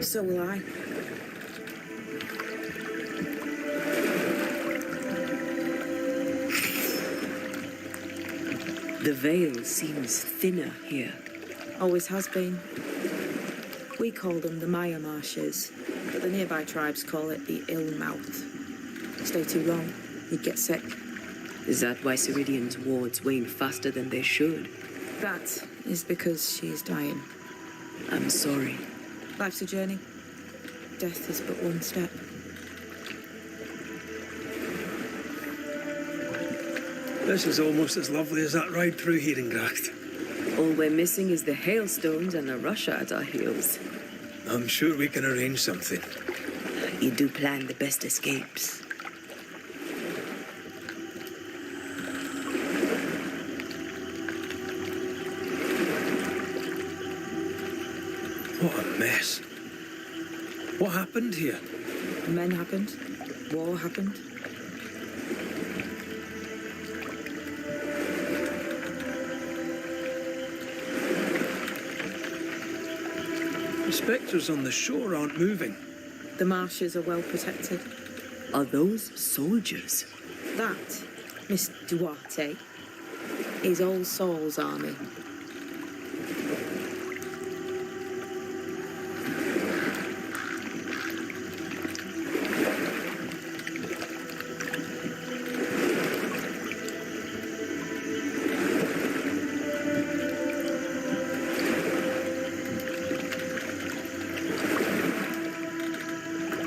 So will I. The veil seems thinner here. Always has been. We call them the Maya Marshes, but the nearby tribes call it the Ill Mouth. Stay too long, you'd get sick. Is that why Ceridian's wards wane faster than they should? That is because she is dying. I'm sorry. Life's a journey. Death is but one step. This is almost as lovely as that ride through Herengracht. All we're missing is the hailstones and a Russia at our heels. I'm sure we can arrange something. You do plan the best escapes. What a mess. What happened here? Men happened. War happened. The spectres on the shore aren't moving. The marshes are well protected. Are those soldiers? That, Miss Duarte, is All Saul's army.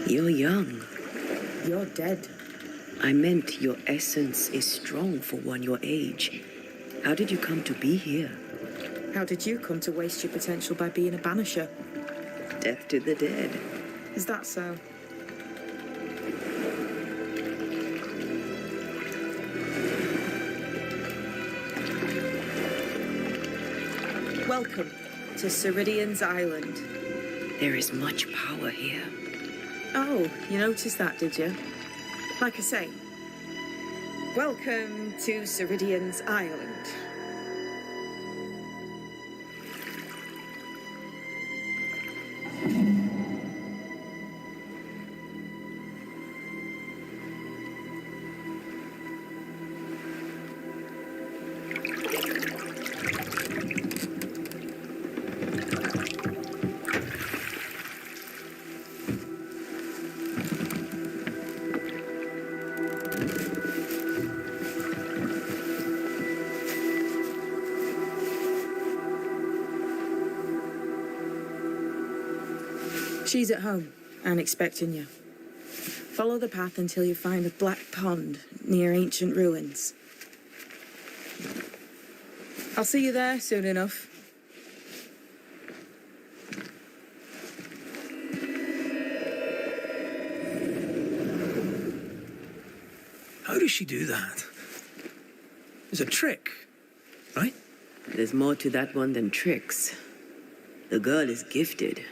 You're young. You're dead. I meant your essence is strong for one your age. How did you come to be here? How did you come to waste your potential by being a banisher? Death to the dead. Is that so? Welcome to Ceridian's Island. There is much power here. Oh, you noticed that, did you? Like I say, welcome to Ceridian's Island. She's at home and expecting you. Follow the path until you find a black pond near ancient ruins. I'll see you there soon enough. How does she do that? It's a trick, right? There's more to that one than tricks. The girl is gifted.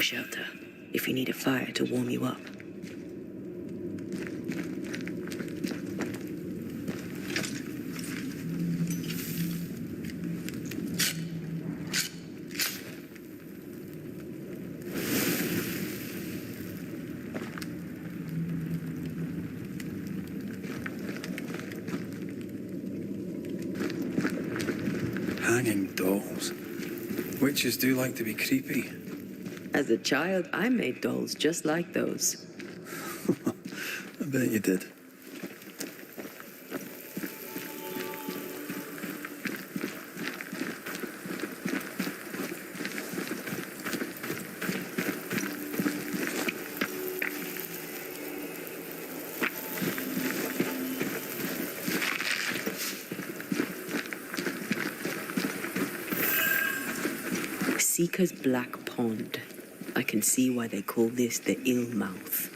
Shelter, if you need a fire to warm you up. Hanging dolls. Witches do like to be creepy. As a child, I made dolls just like those. I bet you did. Seeker's Black Pond. I can see why they call this the Ill Mouth.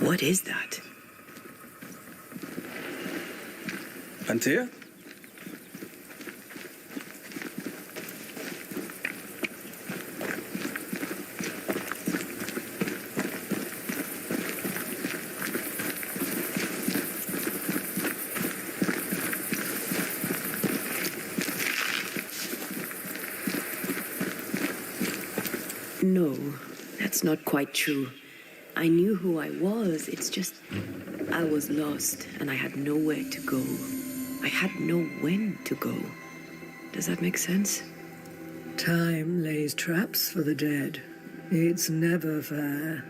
What is that? Antea? No, that's not quite true. I knew who I was, it's just I was lost and I had nowhere to go. I had no when to go. Does that make sense? Time lays traps for the dead. It's never fair.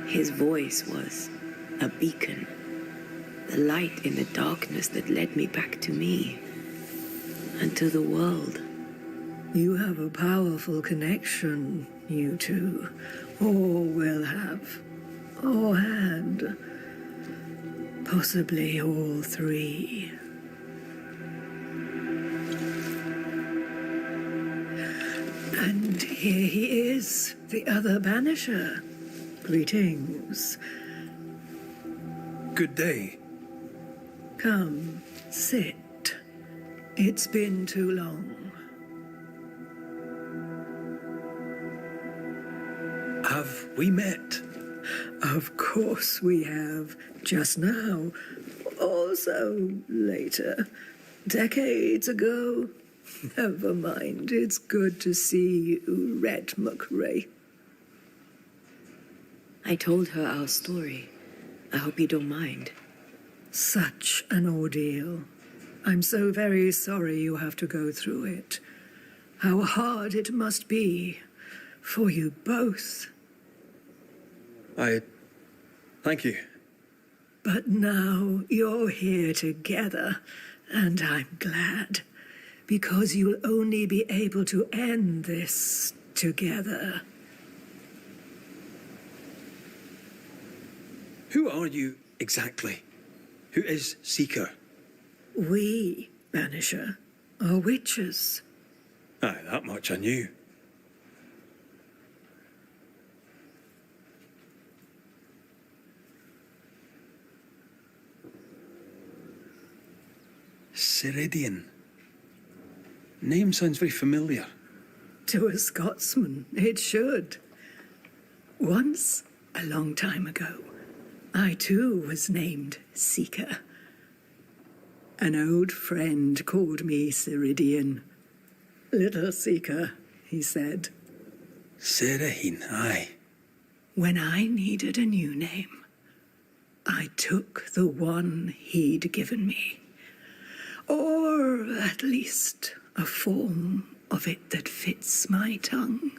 His voice was a beacon. The light in the darkness that led me back to me. And to the world. You have a powerful connection, you two. Or will have. Or had. Possibly all three. And here he is, the other Banisher. Greetings. Good day. Come, sit. It's been too long. Have we met? Of course we have. Just now. Also later. Decades ago. Never mind. It's good to see you, Rhett McRae. I told her our story. I hope you don't mind. Such an ordeal. I'm so very sorry you have to go through it. How hard it must be for you both. Thank you. But now you're here together, and I'm glad, because you'll only be able to end this together. Who are you exactly? Who is Seeker? We, Banisher, are witches. Aye, that much I knew. Ceridian. Name sounds very familiar. To a Scotsman, it should. Once, a long time ago, I too was named Seeker. An old friend called me Ceridian. Little Seeker, he said. Serahine, aye. When I needed a new name, I took the one he'd given me. Or at least a form of it that fits my tongue.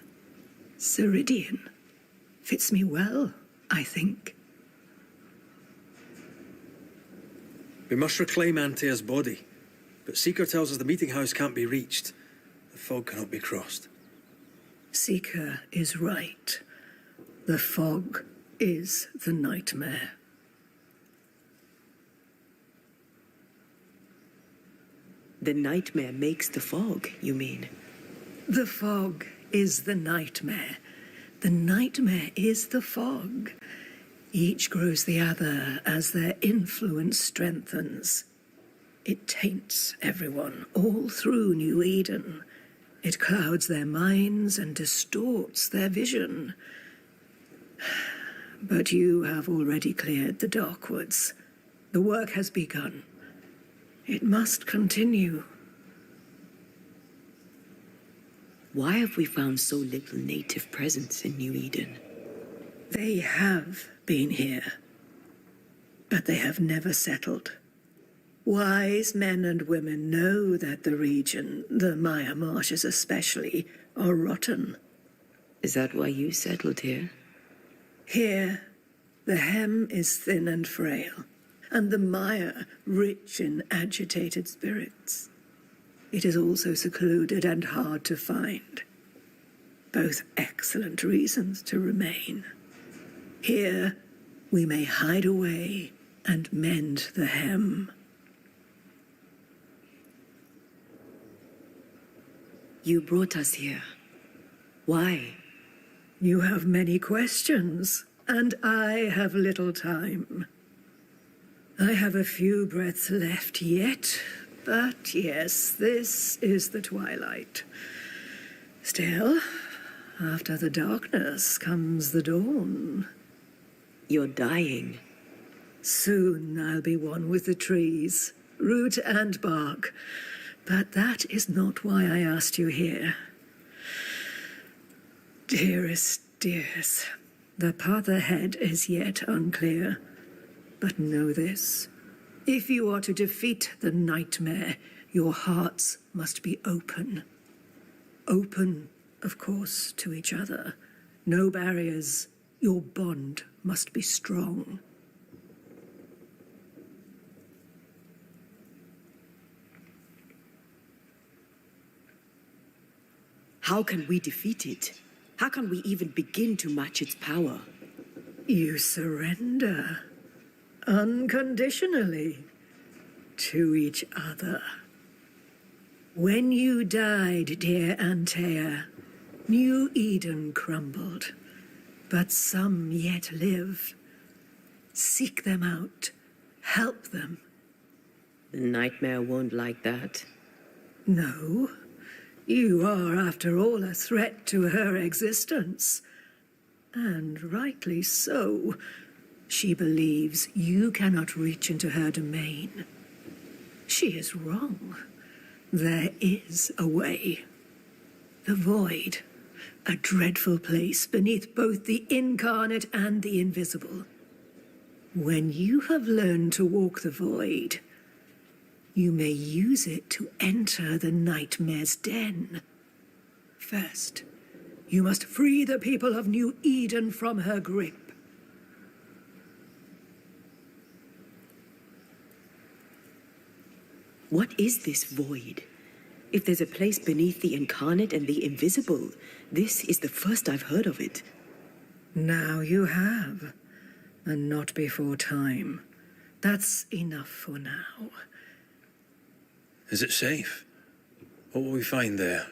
Ceridian. Fits me well, I think. We must reclaim Antea's body, but Seeker tells us the meeting house can't be reached. The fog cannot be crossed. Seeker is right. The fog is the nightmare. The nightmare makes the fog, you mean? The fog is the nightmare. The nightmare is the fog. Each grows the other as their influence strengthens. It taints everyone all through New Eden. It clouds their minds and distorts their vision. But you have already cleared the Darkwoods. The work has begun. It must continue. Why have we found so little native presence in New Eden? They have been here, but they have never settled. Wise men and women know that the region, the Maya Marshes especially, are rotten. Is that why you settled here? Here, the hem is thin and frail, and the Maya rich in agitated spirits. It is also secluded and hard to find. Both excellent reasons to remain. Here, we may hide away and mend the hem. You brought us here. Why? You have many questions, and I have little time. I have a few breaths left yet, but yes, this is the twilight. Still, after the darkness comes the dawn. You're dying. Soon I'll be one with the trees, root and bark. But that is not why I asked you here. Dearest dears, the path ahead is yet unclear. But know this. If you are to defeat the nightmare, your hearts must be open. Open, of course, to each other. No barriers. Your bond must be strong. How can we defeat it? How can we even begin to match its power? You surrender. Unconditionally. To each other. When you died, dear Antea, New Eden crumbled. But some yet live. Seek them out. Help them. The nightmare won't like that. No. You are, after all, a threat to her existence. And rightly so. She believes you cannot reach into her domain. She is wrong. There is a way. The void. A dreadful place beneath both the incarnate and the invisible. When you have learned to walk the void, you may use it to enter the nightmare's den. First, you must free the people of New Eden from her grip. What is this void? If there's a place beneath the incarnate and the invisible, this is the first I've heard of it. Now you have, and not before time. That's enough for now. Is it safe? What will we find there?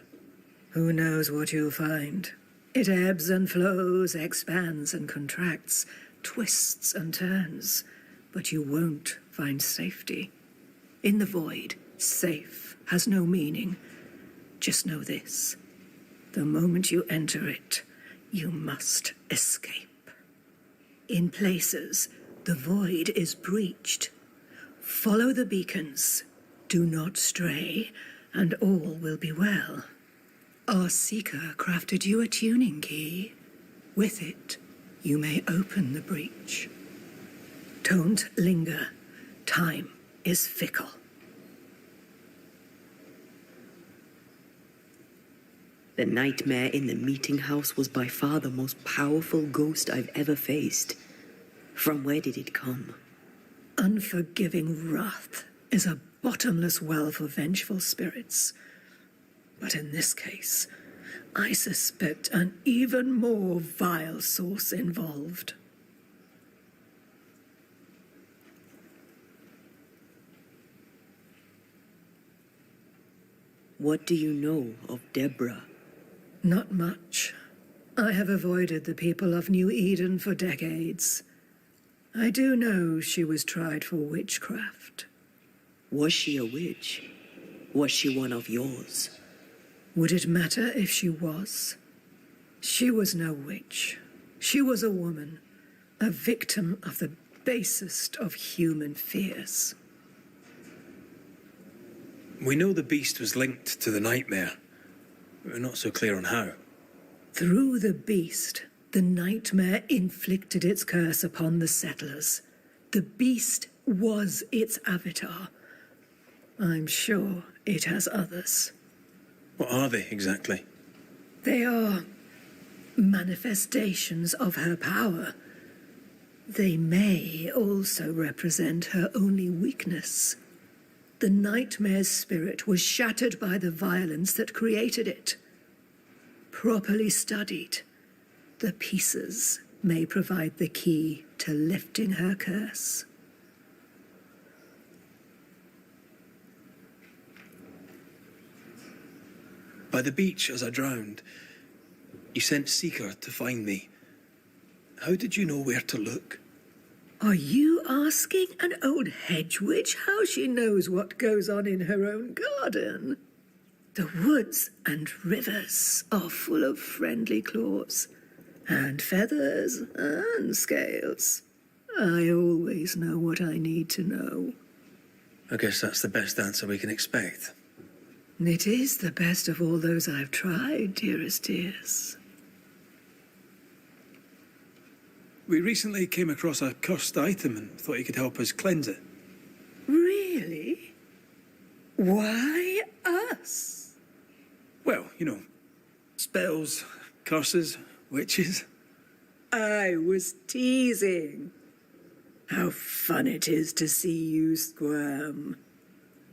Who knows what you'll find? It ebbs and flows, expands and contracts, twists and turns. But you won't find safety. In the void, safe has no meaning. Just know this. The moment you enter it, you must escape. In places, the void is breached. Follow the beacons. Do not stray, and all will be well. Our seeker crafted you a tuning key. With it, you may open the breach. Don't linger. Time is fickle. The nightmare in the meeting house was by far the most powerful ghost I've ever faced. From where did it come? Unforgiving wrath is a bottomless well for vengeful spirits. But in this case, I suspect an even more vile source involved. What do you know of Deborah? Not much. I have avoided the people of New Eden for decades. I do know she was tried for witchcraft. Was she a witch? Was she one of yours? Would it matter if she was? She was no witch. She was a woman, a victim of the basest of human fears. We know the beast was linked to the nightmare. We're not so clear on how. Through the beast, the nightmare inflicted its curse upon the settlers. The beast was its avatar. I'm sure it has others. What are they exactly? They are manifestations of her power. They may also represent her only weakness. The nightmare's spirit was shattered by the violence that created it. Properly studied, the pieces may provide the key to lifting her curse. By the beach as I drowned, you sent Seeker to find me. How did you know where to look? Are you asking an old hedge witch how she knows what goes on in her own garden? The woods and rivers are full of friendly claws, and feathers and scales. I always know what I need to know. I guess that's the best answer we can expect. It is the best of all those I've tried, dearest dears. We recently came across a cursed item and thought you could help us cleanse it. Really? Why us? Well, you know, spells, curses, witches. I was teasing. How fun it is to see you squirm.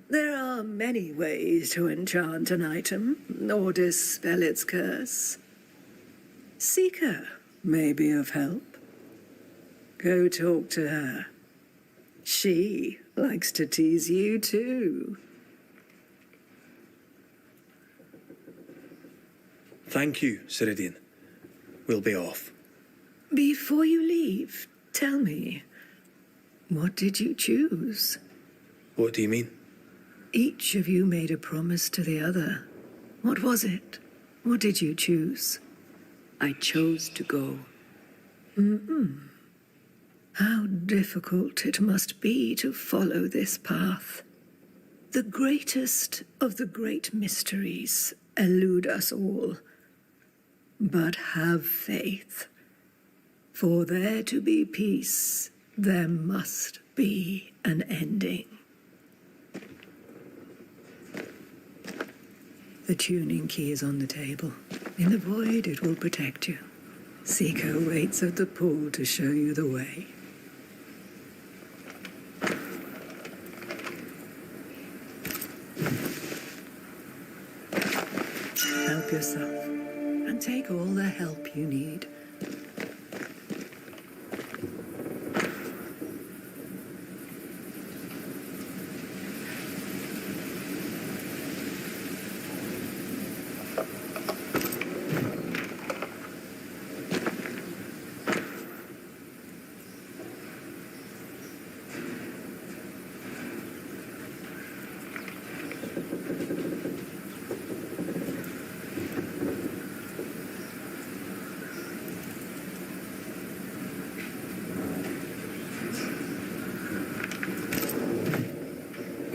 There are many ways to enchant an item or dispel its curse. Seeker may be of help. Go talk to her. She likes to tease you too. Thank you, Ceridian. We'll be off. Before you leave, tell me, what did you choose? What do you mean? Each of you made a promise to the other. What was it? What did you choose? I chose to go. How difficult it must be to follow this path. The greatest of the great mysteries elude us all. But have faith. For there to be peace, there must be an ending. The tuning key is on the table. In the void, it will protect you. Seeker waits at the pool to show you the way. Help yourself, and take all the help you need.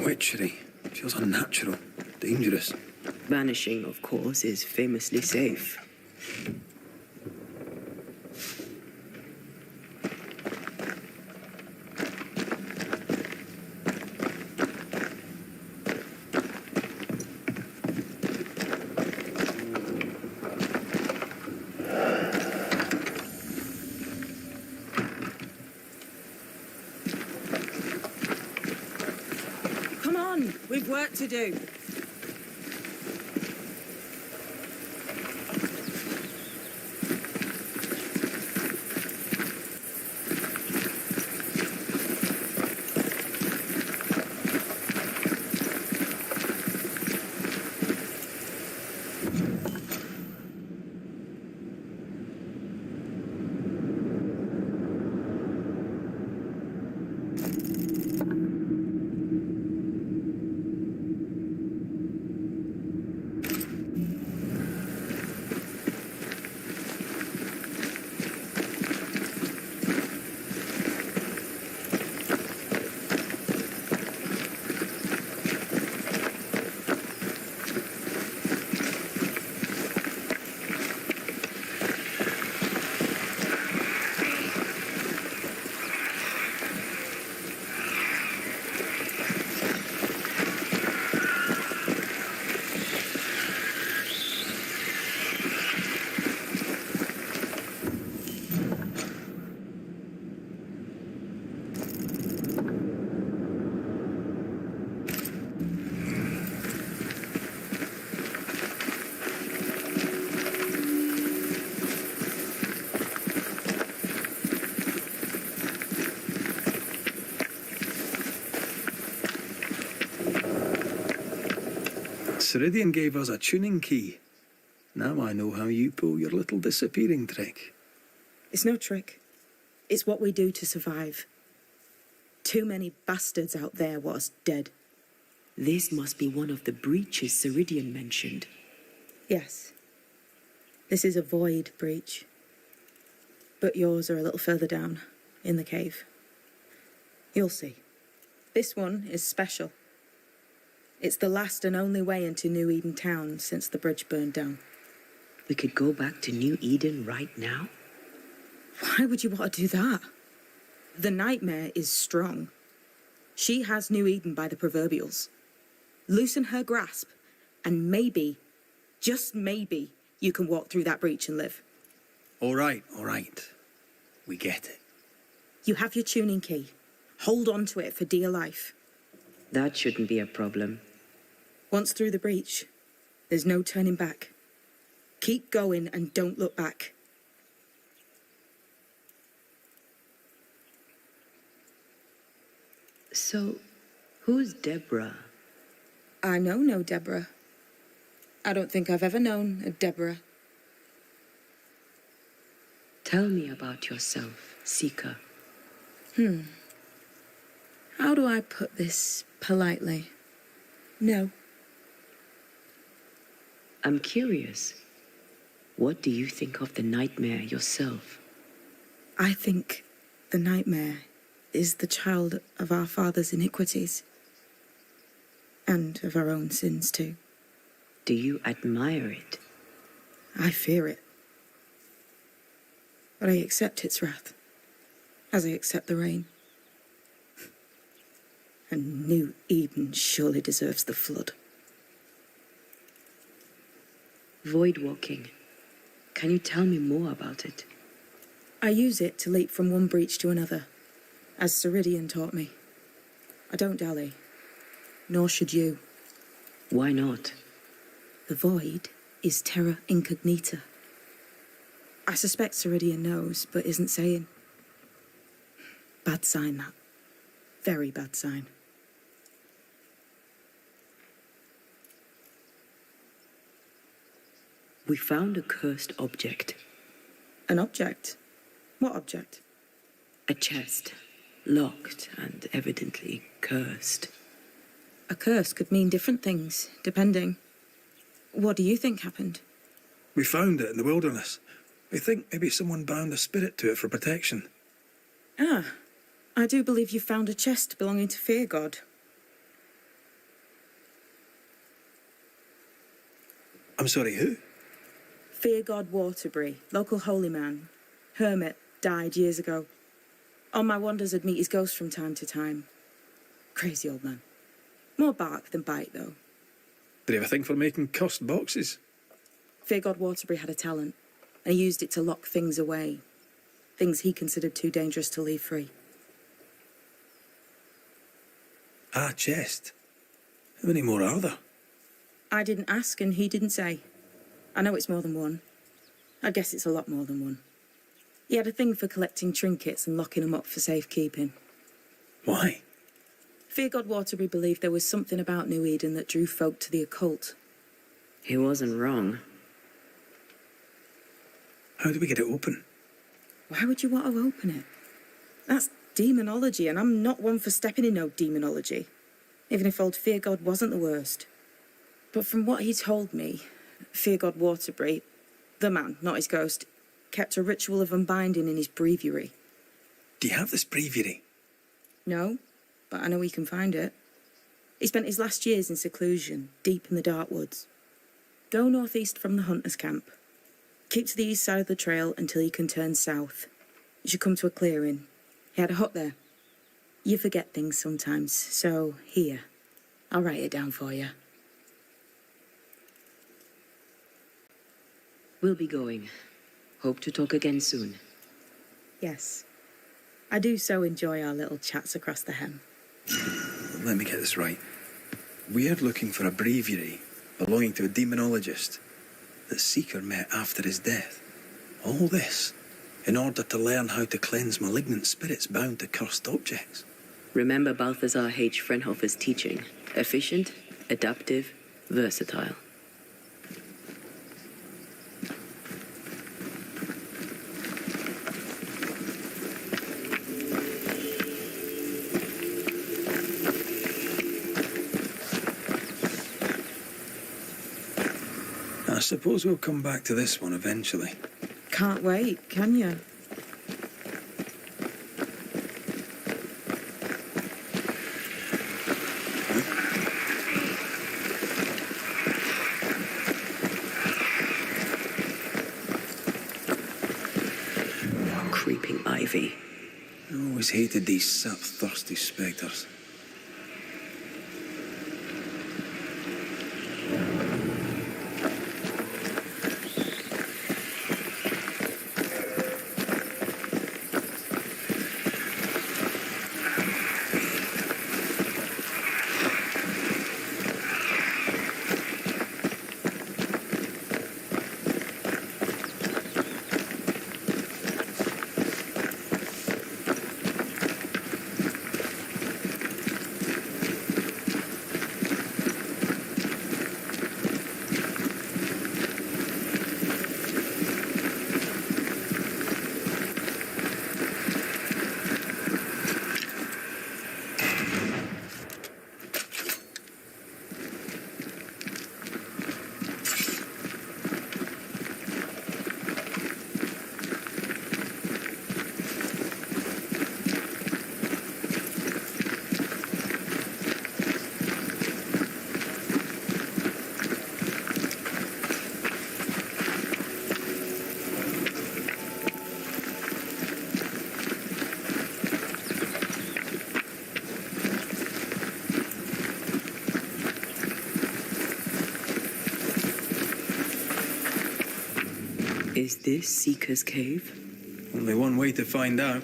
Witchery. Feels unnatural. Dangerous. Vanishing, of course, is famously safe. Come on, we've work to do. Ceridian gave us a tuning key. Now I know how you pull your little disappearing trick. It's no trick. It's what we do to survive. Too many bastards out there want us dead. This must be one of the breaches Ceridian mentioned. Yes. This is a void breach. But yours are a little further down, in the cave. You'll see. This one is special. It's the last and only way into New Eden town since the bridge burned down. We could go back to New Eden right now? Why would you want to do that? The nightmare is strong. She has New Eden by the proverbials. Loosen her grasp, and maybe, just maybe, you can walk through that breach and live. All right. We get it. You have your tuning key. Hold on to it for dear life. That shouldn't be a problem. Once through the breach, there's no turning back. Keep going and don't look back. So, who's Deborah? I know no Deborah. I don't think I've ever known a Deborah. Tell me about yourself, Seeker. How do I put this politely? No. I'm curious. What do you think of the nightmare yourself? I think the nightmare is the child of our father's iniquities. And of our own sins, too. Do you admire it? I fear it. But I accept its wrath, as I accept the rain. And New Eden surely deserves the flood. Void walking. Can you tell me more about it? I use it to leap from one breach to another, as Ceridian taught me. I don't dally, nor should you. Why not? The void is terra incognita. I suspect Ceridian knows, but isn't saying. Bad sign, that. Very bad sign. We found a cursed object. An object? What object? A chest. Locked and evidently cursed. A curse could mean different things, depending. What do you think happened? We found it in the wilderness. We think maybe someone bound a spirit to it for protection. Ah, I do believe you found a chest belonging to Fear God. I'm sorry, who? Fear God Waterbury, local holy man. Hermit, died years ago. On my wanders I'd meet his ghost from time to time. Crazy old man. More bark than bite, though. Did he have a thing for making cursed boxes? Fear God Waterbury had a talent, and he used it to lock things away. Things he considered too dangerous to leave free. Ah, chest. How many more are there? I didn't ask, and he didn't say. I know it's more than one. I guess it's a lot more than one. He had a thing for collecting trinkets and locking them up for safekeeping. Why? Fear God Waterbury believed there was something about New Eden that drew folk to the occult. He wasn't wrong. How do we get it open? Why would you want to open it? That's demonology, and I'm not one for stepping in no demonology, even if old Fear God wasn't the worst. But from what he told me, Fear God Waterbury, the man, not his ghost, kept a ritual of unbinding in his breviary. Do you have this breviary? No, but I know he can find it. He spent his last years in seclusion, deep in the dark woods. Go northeast from the hunter's camp. Keep to the east side of the trail until you can turn south. You should come to a clearing. He had a hut there. You forget things sometimes, so here, I'll write it down for you. We'll be going. Hope to talk again soon. Yes. I do so enjoy our little chats across the hem. Let me get this right. We're looking for a breviary belonging to a demonologist that Seeker met after his death. All this in order to learn how to cleanse malignant spirits bound to cursed objects. Remember Balthazar H. Frenhofer's teaching. Efficient, adaptive, versatile. suppose we'll come back to this one eventually. Can't wait, can you? Creeping ivy. I always hated these sap-thirsty spectres. Is this Seeker's Cave? Only one way to find out.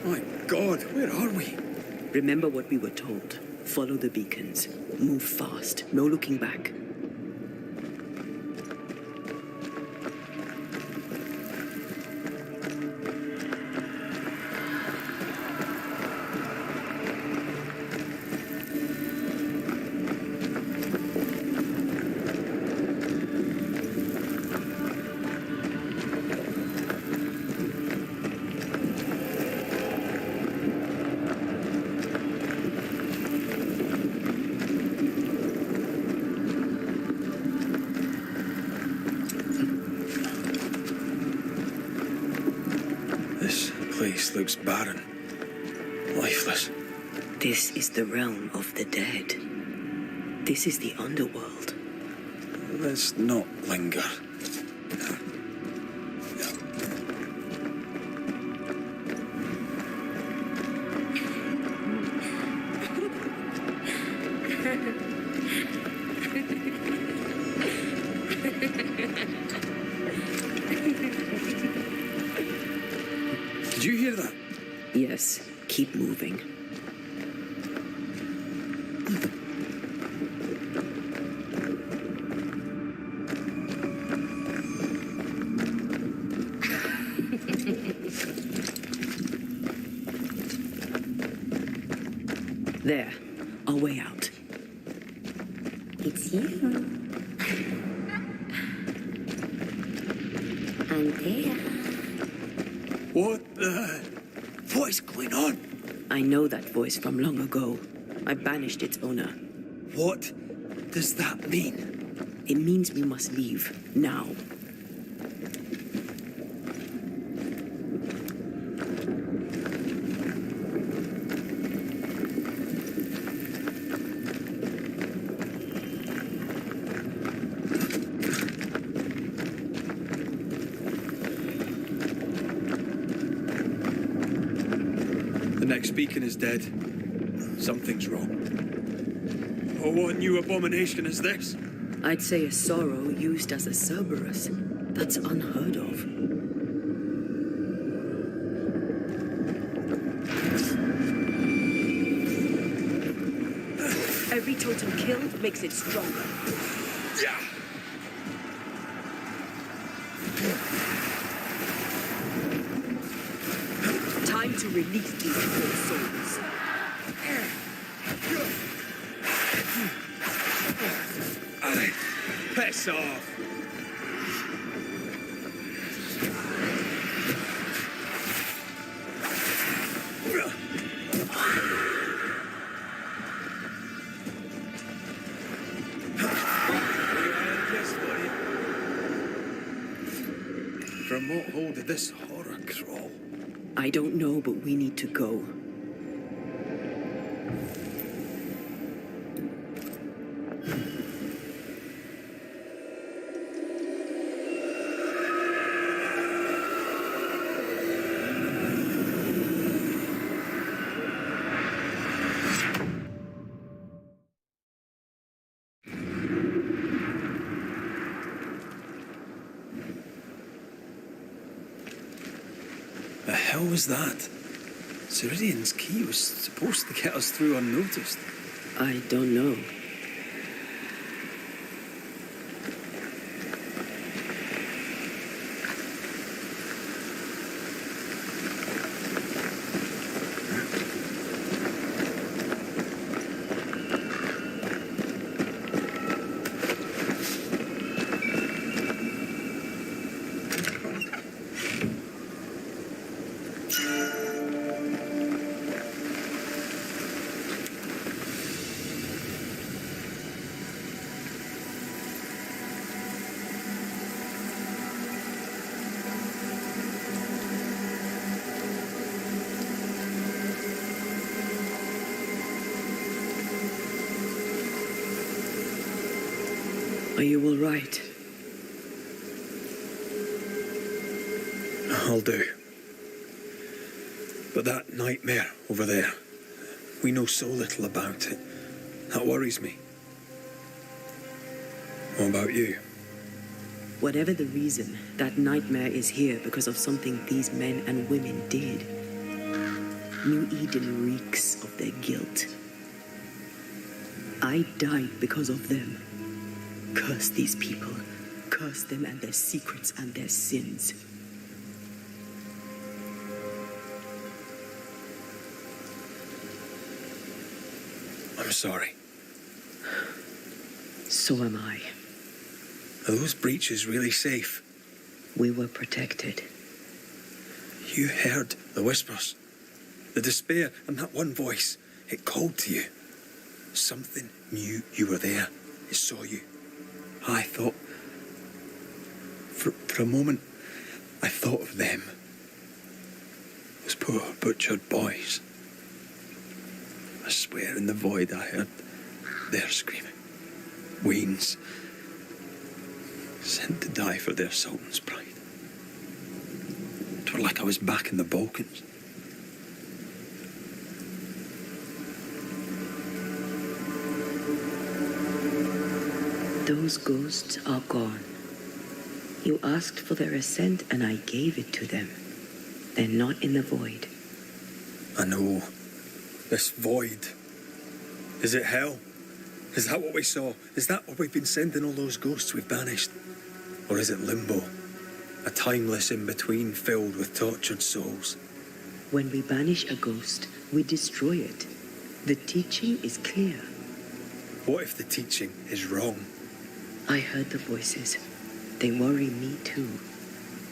My God, where are we? Remember what we were told. Follow the beacons. Move fast. No looking back. This place looks barren, lifeless. This is the realm of the dead. This is the underworld. Let's not linger. Did you hear that? Yes, keep moving. There, our way out. It's you. Antea. What is going on? I know that voice from long ago. I banished its owner. What does that mean? It means we must leave, now. The next beacon is dead. Something's wrong. Oh, what new abomination is this? I'd say a sorrow used as a Cerberus. That's unheard of. Every totem killed makes it stronger. Time to release these poor souls. Piss off! From what hole did this horror crawl? I don't know, but we need to go. The hell was that? Ceridian's key was supposed to get us through unnoticed. I don't know. Are you all right? I'll do. But that nightmare over there, we know so little about it. That worries me. What about you? Whatever the reason, that nightmare is here because of something these men and women did. New Eden reeks of their guilt. I died because of them. Curse these people. Curse them and their secrets and their sins. I'm sorry. So am I. Are those breaches really safe? We were protected. You heard the whispers, the despair, and that one voice. It called to you. Something knew you were there. It saw you. I thought... For a moment, I thought of them. Those poor butchered boys. I swear in the void I heard their screaming. Weans. Sent to die for their Sultan's pride. It were like I was back in the Balkans. Those ghosts are gone. You asked for their ascent and I gave it to them. They're not in the void. I know. This void. Is it hell? Is that what we saw? Is that what we've been sending all those ghosts we've banished? Or is it limbo? A timeless in-between filled with tortured souls? When we banish a ghost, we destroy it. The teaching is clear. What if the teaching is wrong? I heard the voices. They worry me too.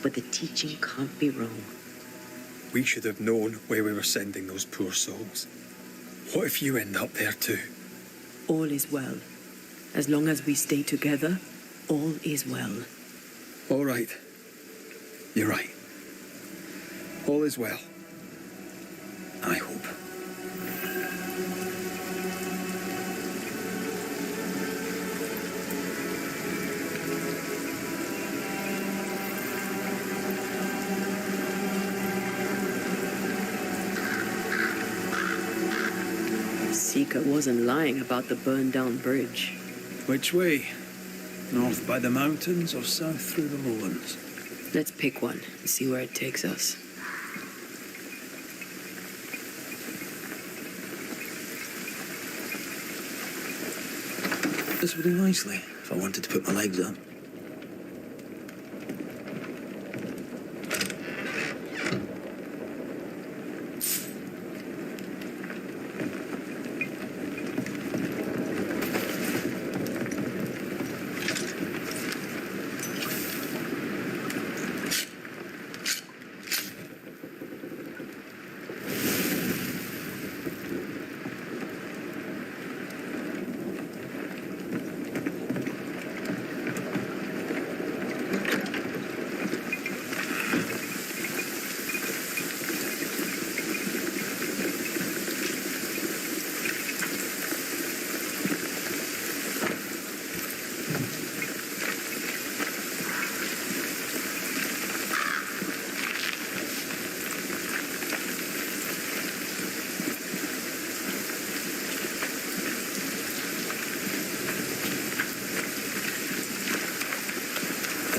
But the teaching can't be wrong. We should have known where we were sending those poor souls. What if you end up there too? All is well. As long as we stay together, all is well. All right. You're right. All is well. I hope. Seeker wasn't lying about the burned-down bridge. Which way? North by the mountains or south through the lowlands? Let's pick one and see where it takes us. This would do nicely if I wanted to put my legs up.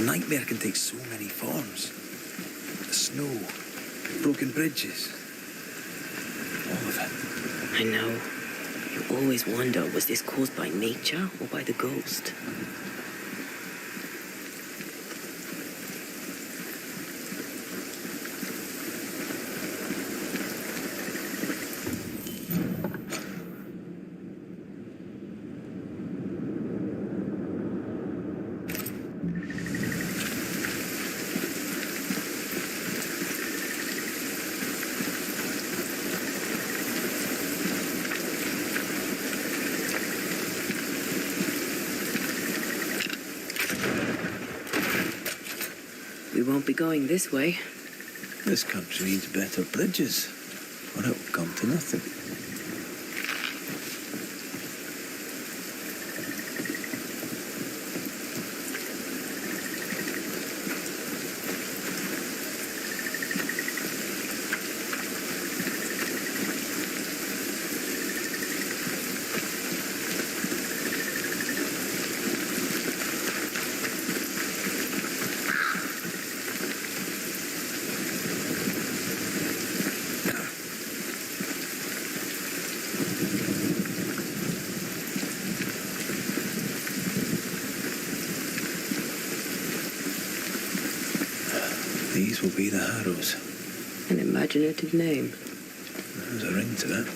The nightmare can take so many forms. The snow, broken bridges, all of it. I know. You always wonder, was this caused by nature or by the ghost? We won't be going this way. This country needs better bridges, or it will come to nothing. These will be the Harrows. An imaginative name. There's a ring to it.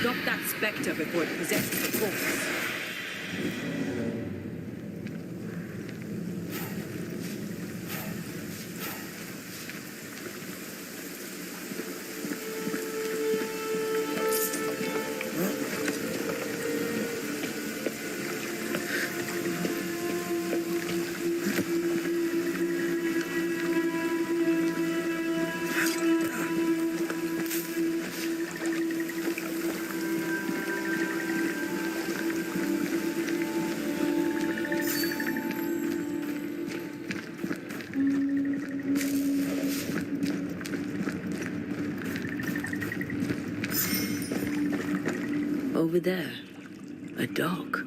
Stop that spectre before it possesses the force. Over there, a dock.